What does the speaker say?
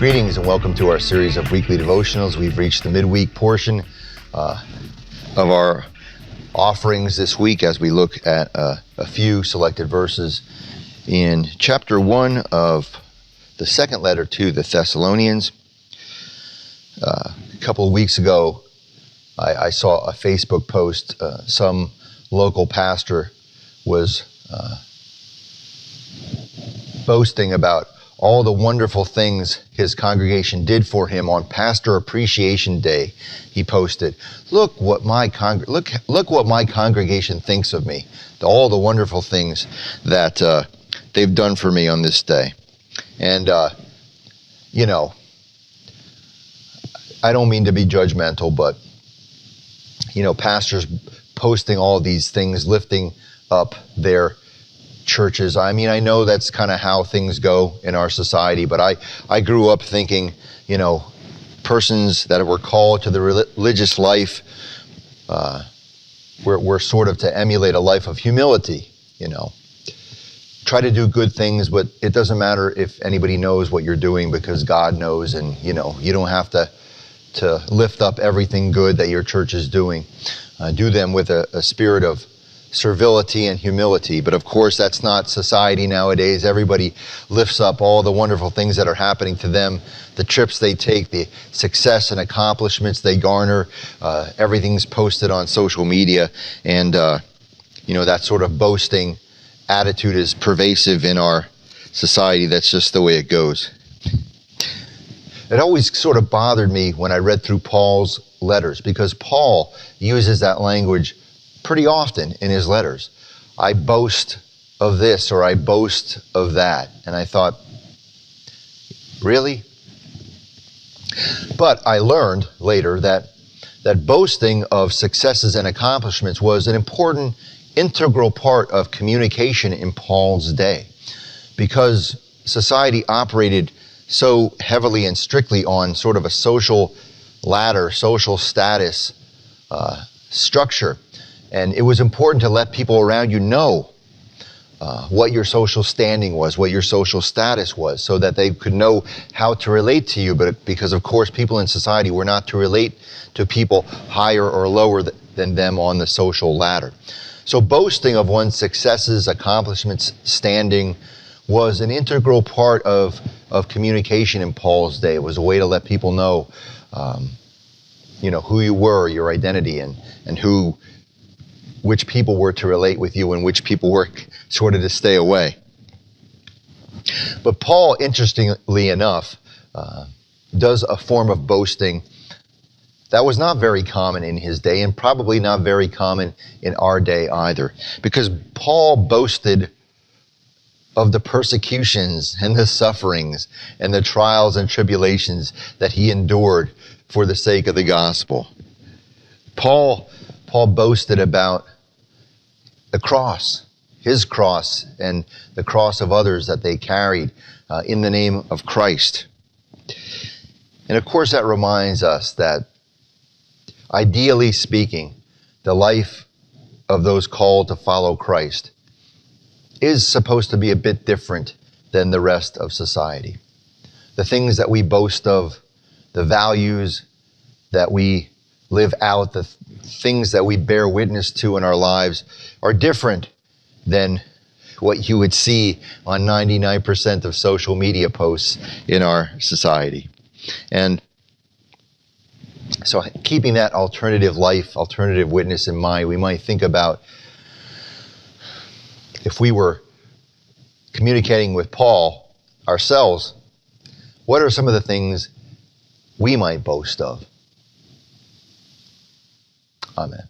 Greetings and welcome to our series of weekly devotionals. We've reached the midweek portion of our offerings this week as we look at a few selected verses in chapter 1 of the second letter to the Thessalonians. A couple of weeks ago, I saw a Facebook post. Some local pastor was boasting about all the wonderful things his congregation did for him on Pastor Appreciation Day. He posted, "Look what my congregation thinks of me. All the wonderful things that they've done for me on this day." And I don't mean to be judgmental, but pastors posting all these things, lifting up their churches. I mean, I know that's kind of how things go in our society, but I grew up thinking, persons that were called to the religious life were sort of to emulate a life of humility, Try to do good things, but it doesn't matter if anybody knows what you're doing because God knows, and, you don't have to lift up everything good that your church is doing. Do them with a spirit of servility and humility. But of course, that's not society nowadays. Everybody lifts up all the wonderful things that are happening to them, the trips they take, the success and accomplishments they garner. Everything's posted on social media, and that sort of boasting attitude is pervasive in our society. That's just the way it goes. It always sort of bothered me when I read through Paul's letters, because Paul uses that language pretty often in his letters. I boast of this, or I boast of that. And I thought, really? But I learned later that boasting of successes and accomplishments was an important, integral part of communication in Paul's day, because society operated so heavily and strictly on sort of a social ladder, social status structure. And it was important to let people around you know what your social standing was, what your social status was, so that they could know how to relate to you. But because, of course, people in society were not to relate to people higher or lower than them on the social ladder. So boasting of one's successes, accomplishments, standing was an integral part of communication in Paul's day. It was a way to let people know, who you were, your identity, and which people were to relate with you and which people were sort of to stay away. But Paul, interestingly enough, does a form of boasting that was not very common in his day, and probably not very common in our day either. Because Paul boasted of the persecutions and the sufferings and the trials and tribulations that he endured for the sake of the gospel. Paul boasted about the cross, his cross, and the cross of others that they carried in the name of Christ. And of course, that reminds us that, ideally speaking, the life of those called to follow Christ is supposed to be a bit different than the rest of society. The things that we boast of, the values that we live out, the things that we bear witness to in our lives are different than what you would see on 99% of social media posts in our society. And so keeping that alternative life, alternative witness in mind, we might think about, if we were communicating with Paul ourselves, what are some of the things we might boast of? Amen.